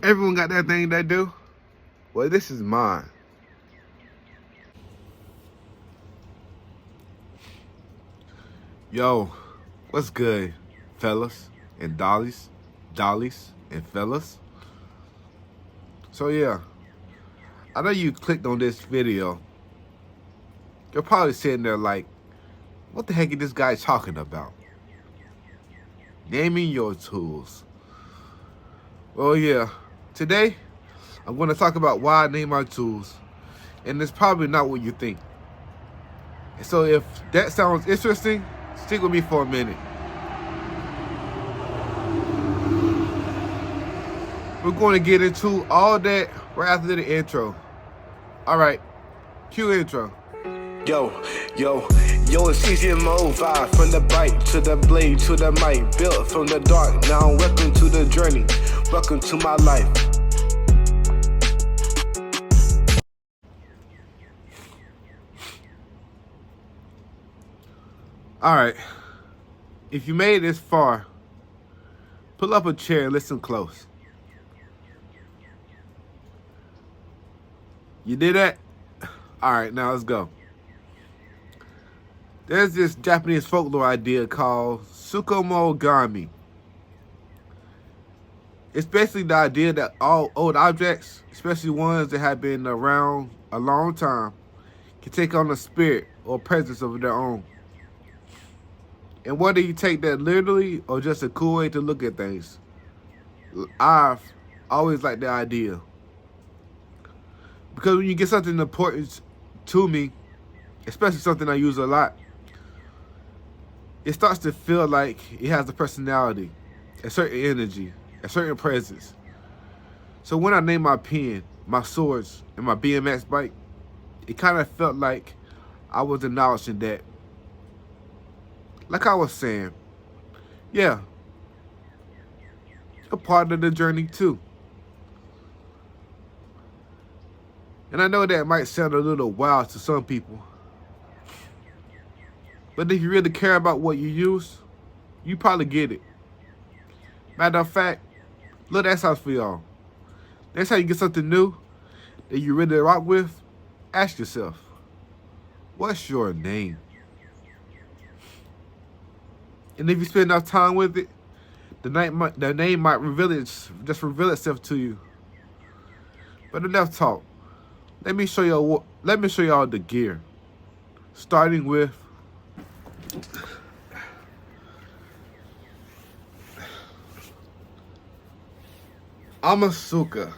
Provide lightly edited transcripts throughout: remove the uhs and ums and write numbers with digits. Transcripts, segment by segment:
Everyone got that thing they do. Well, this is mine. Yo, what's good, fellas and dollies and fellas? So yeah, I know you clicked on this video. You're probably sitting there like, what the heck is this guy talking about? Naming your tools. Well, yeah, today I'm going to talk about why I name my tools, and it's probably not what you think. So if that sounds interesting, stick with me for a minute. We're going to get into all that right after the intro. All right, cue intro. Yo, it's CGMO vibe. From the bite to the blade to the mic. Built from the dark, now welcome to the journey. Welcome to my life. All right, if you made it this far, pull up a chair and listen close. You did that? All right, now let's go. There's this Japanese folklore idea called Tsukumogami. It's basically the idea that all old objects, especially ones that have been around a long time, can take on a spirit or presence of their own. And whether you take that literally or just a cool way to look at things, I've always liked the idea. Because when you get something important to me, especially something I use a lot, it starts to feel like it has a personality, a certain energy, a certain presence. So when I named my pen, my swords, and my BMX bike, it kind of felt like I was acknowledging that. Like I was saying, yeah, you're part of the journey too. And I know that might sound a little wild to some people, but if you really care about what you use, you probably get it. Matter of fact, look, that's how for y'all. Next time you get something new that you really rock with, ask yourself, what's your name? And if you spend enough time with it, the name might reveal itself to you. But enough talk. Let me show y'all the gear. Starting with Amasuka.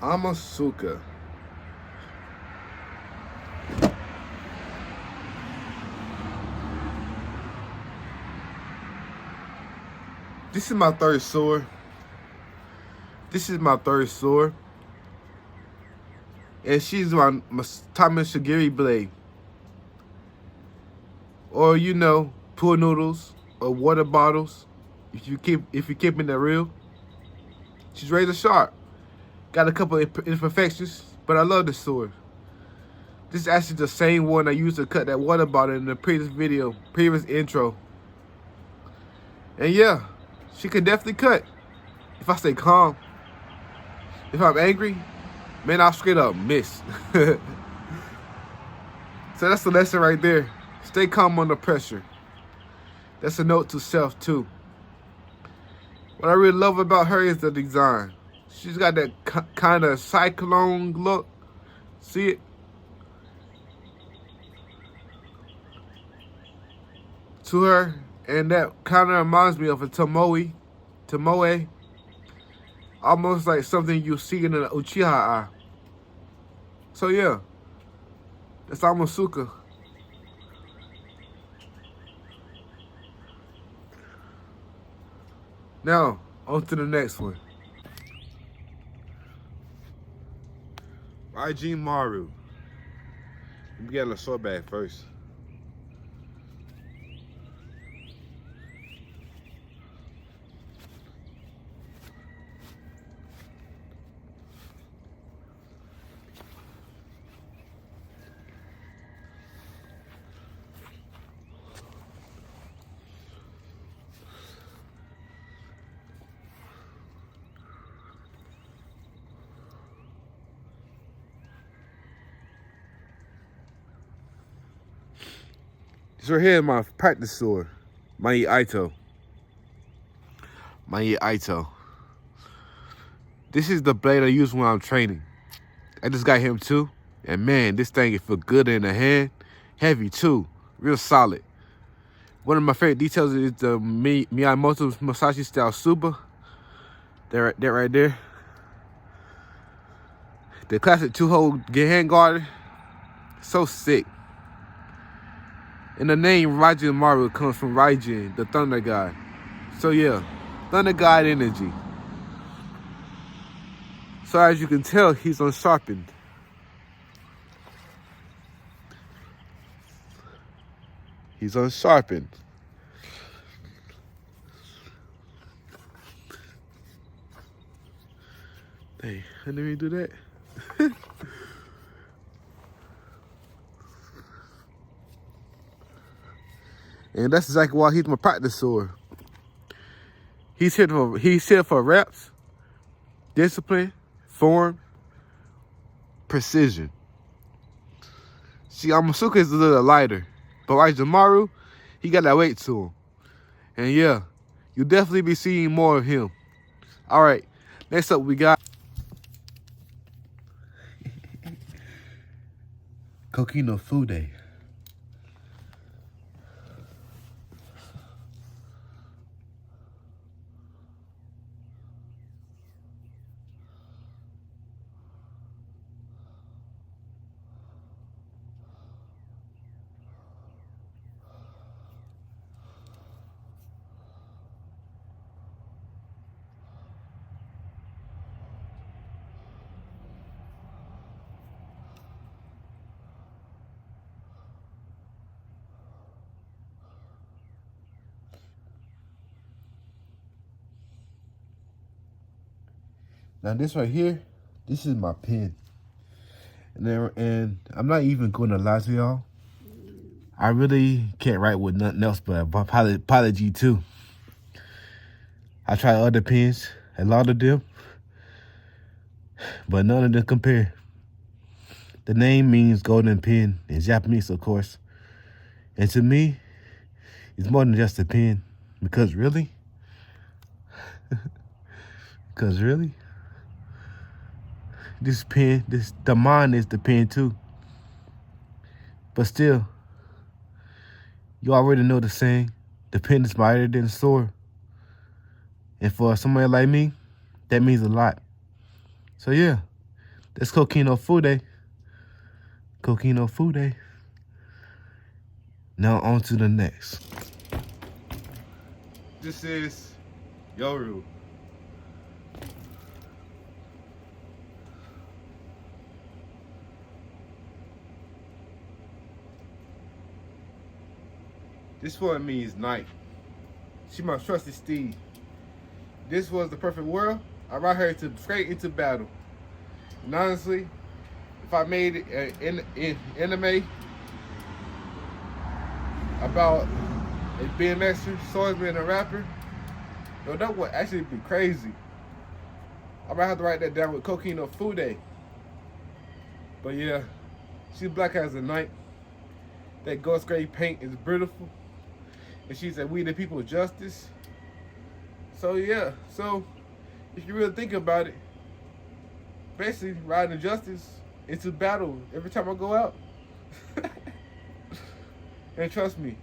Amasuka. This is my third sword. And she's my Tamashigiri blade. Or pool noodles or water bottles. If you keep it real. She's razor sharp. Got a couple imperfections, but I love this sword. This is actually the same one I used to cut that water bottle in the previous intro. And yeah, she can definitely cut. If I stay calm. If I'm angry, man, I'll straight up miss. So that's the lesson right there. Stay calm under pressure. That's a note to self too. What I really love about her is the design. She's got that kind of cyclone look. See it? To her. And that kind of reminds me of a Tomoe. Almost like something you see in an Uchiha eye. So yeah. That's Amasuka. Now, on to the next one. Raijin Maru. Let me get a sword bag first. This right here is my practice sword, Manye Ito. Manye Ito. This is the blade I use when I'm training. I just got him too. And man, this thing, it feel good in the hand. Heavy too. Real solid. One of my favorite details is the Miyamoto Musashi style Suba. That right there. The classic 2-hole hand guard. So sick. And the name Raijin Maru comes from Raijin, the Thunder God. So yeah, Thunder God energy. So as you can tell, he's unsharpened. He's unsharpened. Hey, I didn't even do that. And that's exactly why he's my practice sword. He's here for reps, discipline, form, precision. See, Amasuka is a little lighter, but Raijin Maru, he got that weight to him. And yeah, you'll definitely be seeing more of him. All right, next up we got Kokino Fude. Now this right here, this is my pen. And I'm not even going to lie to y'all. I really can't write with nothing else but apology too. I tried other pens, a lot of them, but none of them compare. The name means golden pen in Japanese, of course. And to me, it's more than just a pen. Because really? This pen, the mind is the pen too. But still, you already know the saying, the pen is mightier than the sword. And for somebody like me, that means a lot. So yeah, that's Kokino Fude. Kokino Fude. Now on to the next. This is Yoru. This one means night. She my trusted steed. This was the perfect world. I ride her straight into battle. And honestly, if I made an anime about a BMXer, swordsman, and a rapper, yo, that would actually be crazy. I might have to write that down with Kokino Fude. But yeah, she's black as a night. That ghost gray paint is beautiful. And she's a we the people justice. So yeah, so if you really think about it, basically riding justice into battle every time I go out. And trust me,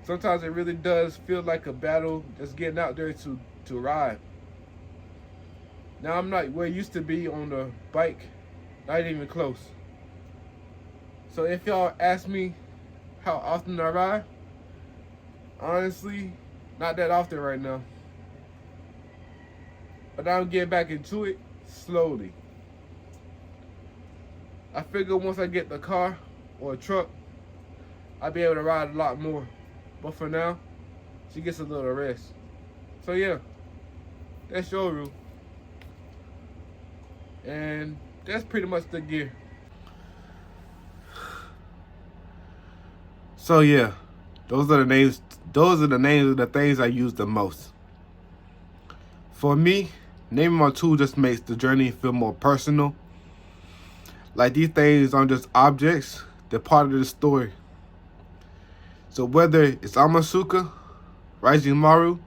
sometimes it really does feel like a battle just getting out there to ride. Now I'm not where I used to be on the bike, not even close. So if y'all ask me how often I ride, honestly, not that often right now. But I'm getting back into it slowly. I figure once I get the car or a truck, I'll be able to ride a lot more. But for now, she gets a little rest. So yeah, that's Yoru. And that's pretty much the gear. So yeah, those are the names of the things I use the most. For me, naming my tool just makes the journey feel more personal. Like these things aren't just objects, they're part of the story. So whether it's Amasuka, Rising Maru,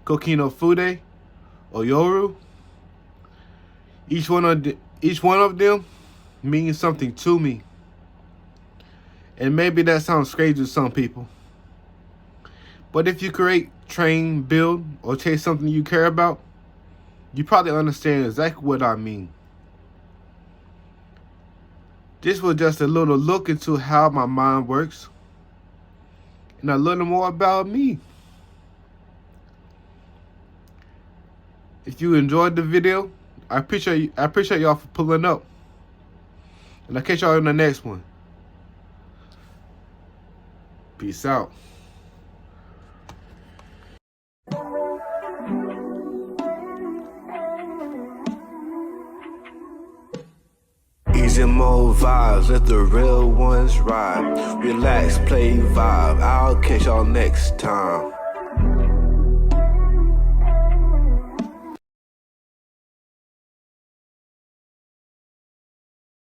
Kokino Fude, or Yoru, each one of them means something to me. And maybe that sounds crazy to some people. But if you create, train, build, or chase something you care about, you probably understand exactly what I mean. This was just a little look into how my mind works and a little more about me. If you enjoyed the video, I appreciate y'all for pulling up. And I'll catch y'all in the next one. Peace out. Easy mode vibes, let the real ones ride. Relax, play, vibe. I'll catch y'all next time.